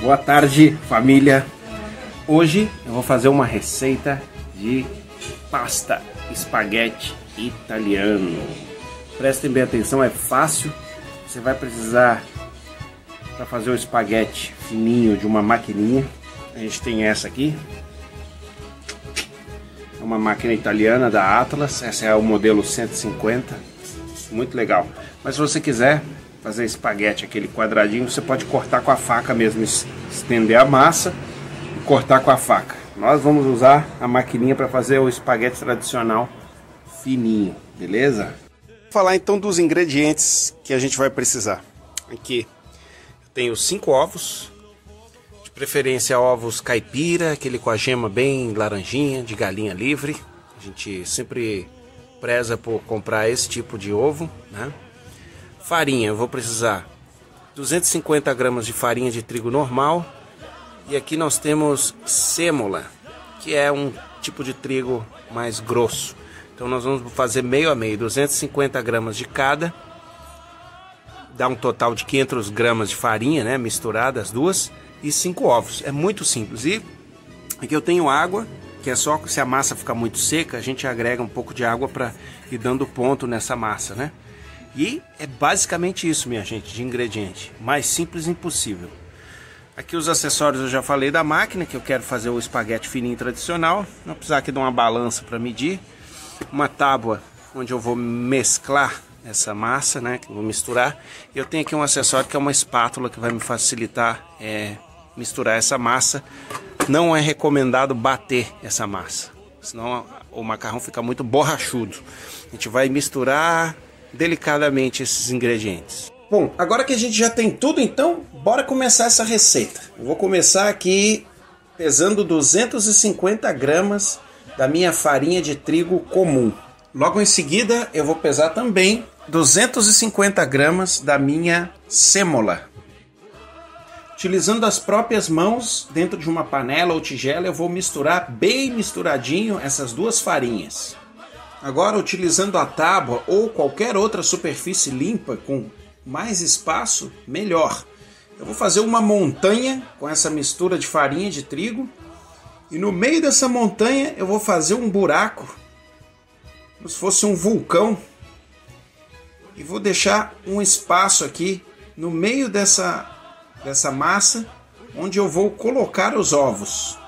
Boa tarde, família. Hoje eu vou fazer uma receita de pasta espaguete italiano. Prestem bem atenção, é fácil. Você vai precisar, para fazer o espaguete fininho, de uma maquininha. A gente tem essa aqui. É uma máquina italiana da Atlas. Essa é o modelo 150. Muito legal. Mas se você quiser fazer espaguete, aquele quadradinho, você pode cortar com a faca mesmo, estender a massa e cortar com a faca. Nós vamos usar a maquininha para fazer o espaguete tradicional fininho, beleza? Vou falar então dos ingredientes que a gente vai precisar. Aqui eu tenho 5 ovos, de preferência ovos caipira, aquele com a gema bem laranjinha, de galinha livre. A gente sempre preza por comprar esse tipo de ovo, né? Farinha, eu vou precisar 250 gramas de farinha de trigo normal. E aqui nós temos sêmola, que é um tipo de trigo mais grosso. Então nós vamos fazer meio a meio, 250 gramas de cada. Dá um total de 500 gramas de farinha, né, misturada as duas. E 5 ovos, é muito simples. E aqui eu tenho água, que é só se a massa ficar muito seca, a gente agrega um pouco de água para ir dando ponto nessa massa, né? E é basicamente isso, minha gente, de ingrediente. Mais simples impossível. Aqui os acessórios eu já falei da máquina, que eu quero fazer o espaguete fininho tradicional. Vou precisar aqui de uma balança para medir. Uma tábua onde eu vou mesclar essa massa, né, que eu vou misturar. E eu tenho aqui um acessório que é uma espátula que vai me facilitar misturar essa massa. Não é recomendado bater essa massa, senão o macarrão fica muito borrachudo. A gente vai misturar delicadamente esses ingredientes. Bom, agora que a gente já tem tudo, então bora começar essa receita. Eu vou começar aqui pesando 250 gramas da minha farinha de trigo comum. Logo em seguida eu vou pesar também 250 gramas da minha sêmola. Utilizando as próprias mãos, dentro de uma panela ou tigela, eu vou misturar bem misturadinho essas duas farinhas. Agora, utilizando a tábua ou qualquer outra superfície limpa com mais espaço, melhor. Eu vou fazer uma montanha com essa mistura de farinha de trigo. E no meio dessa montanha eu vou fazer um buraco, como se fosse um vulcão. E vou deixar um espaço aqui no meio dessa massa, onde eu vou colocar os ovos.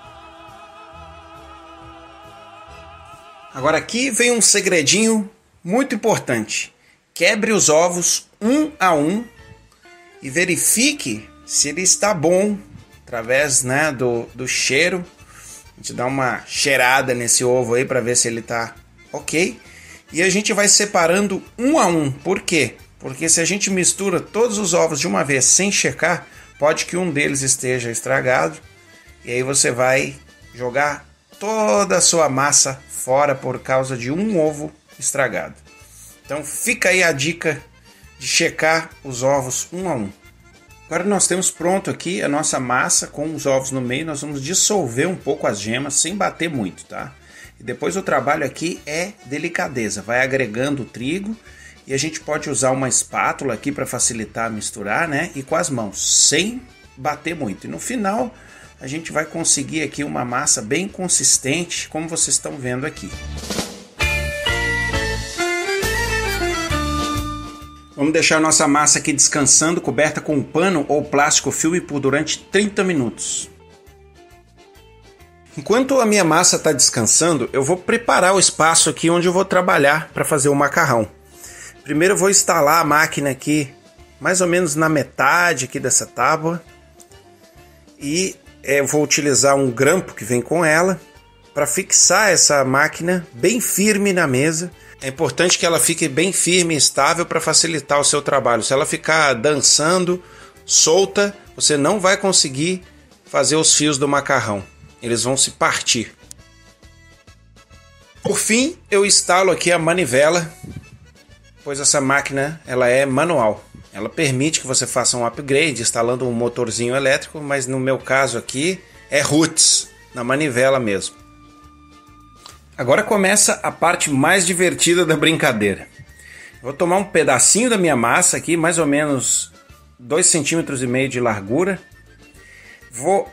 Agora aqui vem um segredinho muito importante. Quebre os ovos um a um e verifique se ele está bom, através, né, do cheiro. A gente dá uma cheirada nesse ovo aí para ver se ele está ok. E a gente vai separando um a um. Por quê? Porque se a gente mistura todos os ovos de uma vez sem checar, pode que um deles esteja estragado. E aí você vai jogar toda a sua massa fora por causa de um ovo estragado. Então fica aí a dica de checar os ovos um a um. Agora nós temos pronto aqui a nossa massa com os ovos no meio. Nós vamos dissolver um pouco as gemas sem bater muito, tá? E depois o trabalho aqui é delicadeza. Vai agregando o trigo e a gente pode usar uma espátula aqui para facilitar misturar, né? E com as mãos, sem bater muito. E no final a gente vai conseguir aqui uma massa bem consistente, como vocês estão vendo aqui. Vamos deixar a nossa massa aqui descansando, coberta com um pano ou plástico filme por durante 30 minutos. Enquanto a minha massa está descansando, eu vou preparar o espaço aqui onde eu vou trabalhar para fazer o macarrão. Primeiro eu vou instalar a máquina aqui, mais ou menos na metade aqui dessa tábua. E eu vou utilizar um grampo que vem com ela para fixar essa máquina bem firme na mesa. É importante que ela fique bem firme e estável para facilitar o seu trabalho. Se ela ficar dançando, solta, você não vai conseguir fazer os fios do macarrão. Eles vão se partir. Por fim, eu instalo aqui a manivela, pois essa máquina ela é manual. Ela permite que você faça um upgrade instalando um motorzinho elétrico, mas no meu caso aqui é roots, na manivela mesmo. Agora começa a parte mais divertida da brincadeira. Vou tomar um pedacinho da minha massa aqui, mais ou menos 2,5 cm de largura. Vou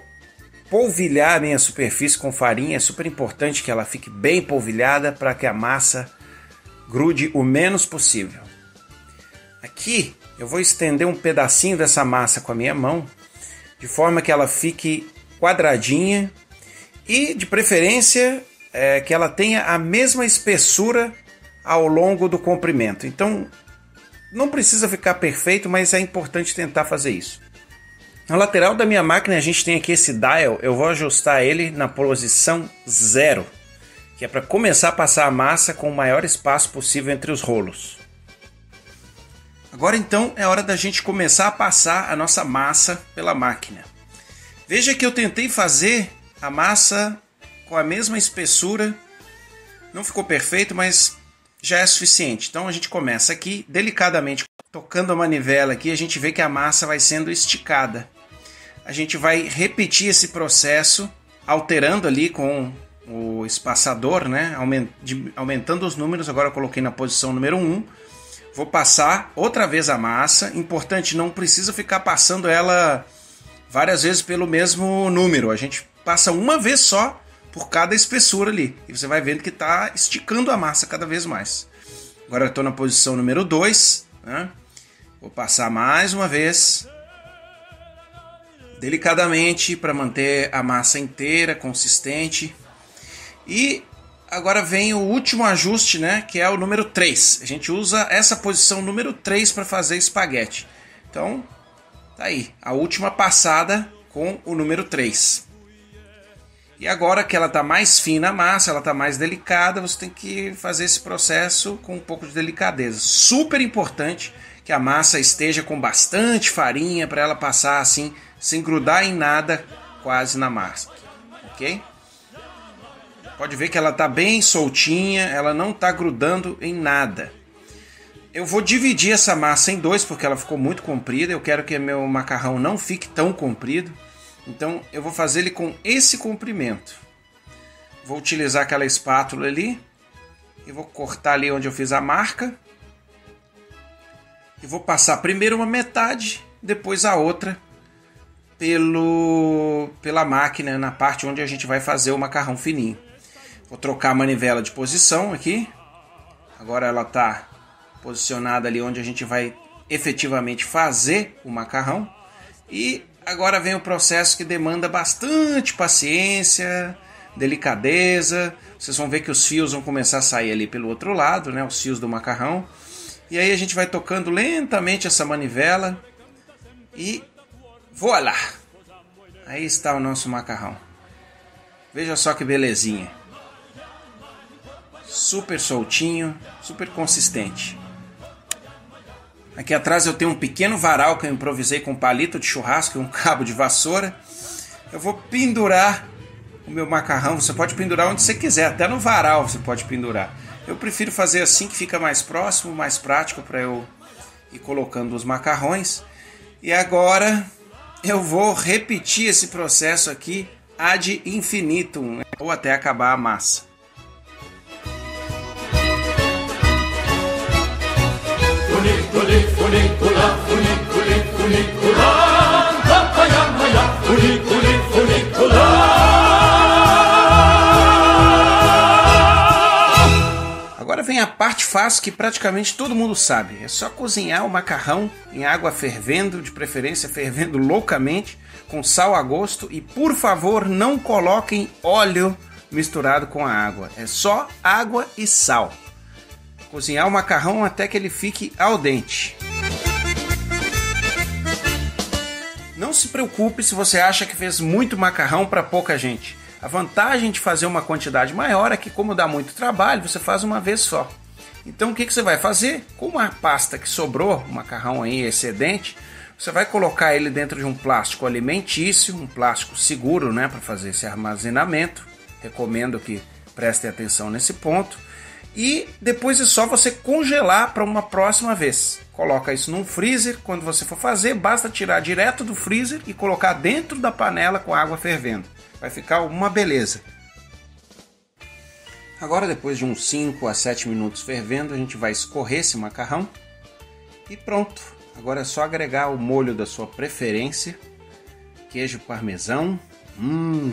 polvilhar a minha superfície com farinha. É super importante que ela fique bem polvilhada para que a massa grude o menos possível. Aqui eu vou estender um pedacinho dessa massa com a minha mão, de forma que ela fique quadradinha e, de preferência, que ela tenha a mesma espessura ao longo do comprimento. Então, não precisa ficar perfeito, mas é importante tentar fazer isso. Na lateral da minha máquina a gente tem aqui esse dial. Eu vou ajustar ele na posição 0, que é para começar a passar a massa com o maior espaço possível entre os rolos. Agora então é hora da gente começar a passar a nossa massa pela máquina. Veja que eu tentei fazer a massa com a mesma espessura. Não ficou perfeito, mas já é suficiente. Então a gente começa aqui delicadamente, tocando a manivela aqui, a gente vê que a massa vai sendo esticada. A gente vai repetir esse processo, alterando ali com o espaçador, né? Aumentando os números. Agora eu coloquei na posição número 1. Vou passar outra vez a massa. Importante, não precisa ficar passando ela várias vezes pelo mesmo número. A gente passa uma vez só por cada espessura ali. E você vai vendo que está esticando a massa cada vez mais. Agora eu estou na posição número 2. Né? Vou passar mais uma vez, delicadamente, para manter a massa inteira, consistente. E agora vem o último ajuste, né, que é o número 3. A gente usa essa posição número 3 para fazer espaguete. Então, tá aí, a última passada com o número 3. E agora que ela está mais fina a massa, ela está mais delicada, você tem que fazer esse processo com um pouco de delicadeza. Super importante que a massa esteja com bastante farinha para ela passar assim, sem grudar em nada quase na massa, ok? Pode ver que ela está bem soltinha, ela não está grudando em nada. Eu vou dividir essa massa em 2 porque ela ficou muito comprida. Eu quero que meu macarrão não fique tão comprido. Então eu vou fazer ele com esse comprimento. Vou utilizar aquela espátula ali e vou cortar ali onde eu fiz a marca. E vou passar primeiro uma metade, depois a outra pela máquina, na parte onde a gente vai fazer o macarrão fininho. Vou trocar a manivela de posição aqui. Agora ela está posicionada ali onde a gente vai efetivamente fazer o macarrão. E agora vem o processo que demanda bastante paciência, delicadeza. Vocês vão ver que os fios vão começar a sair ali pelo outro lado, né? Os fios do macarrão. E aí a gente vai tocando lentamente essa manivela e voilá! Aí está o nosso macarrão. Veja só que belezinha. Super soltinho, super consistente. Aqui atrás eu tenho um pequeno varal que eu improvisei com um palito de churrasco e um cabo de vassoura. Eu vou pendurar o meu macarrão. Você pode pendurar onde você quiser, até no varal você pode pendurar. Eu prefiro fazer assim que fica mais próximo, mais prático para eu ir colocando os macarrões. E agora eu vou repetir esse processo aqui ad infinitum, ou até acabar a massa. Agora vem a parte fácil que praticamente todo mundo sabe. É só cozinhar o macarrão em água fervendo, de preferência fervendo loucamente, com sal a gosto. E por favor, não coloquem óleo misturado com a água. É só água e sal. Cozinhar o macarrão até que ele fique al dente. Não se preocupe se você acha que fez muito macarrão para pouca gente. A vantagem de fazer uma quantidade maior é que, como dá muito trabalho, você faz uma vez só. Então o que você vai fazer? Com uma pasta que sobrou, um macarrão aí excedente, você vai colocar ele dentro de um plástico alimentício, um plástico seguro, né, para fazer esse armazenamento. Recomendo que prestem atenção nesse ponto. E depois é só você congelar para uma próxima vez. Coloca isso num freezer. Quando você for fazer, basta tirar direto do freezer e colocar dentro da panela com água fervendo. Vai ficar uma beleza. Agora, depois de uns 5 a 7 minutos fervendo, a gente vai escorrer esse macarrão. E pronto. Agora é só agregar o molho da sua preferência, queijo parmesão.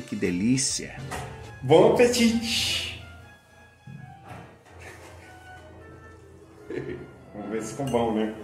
Que delícia. Bom apetite. Vamos ver se ficou bom, né?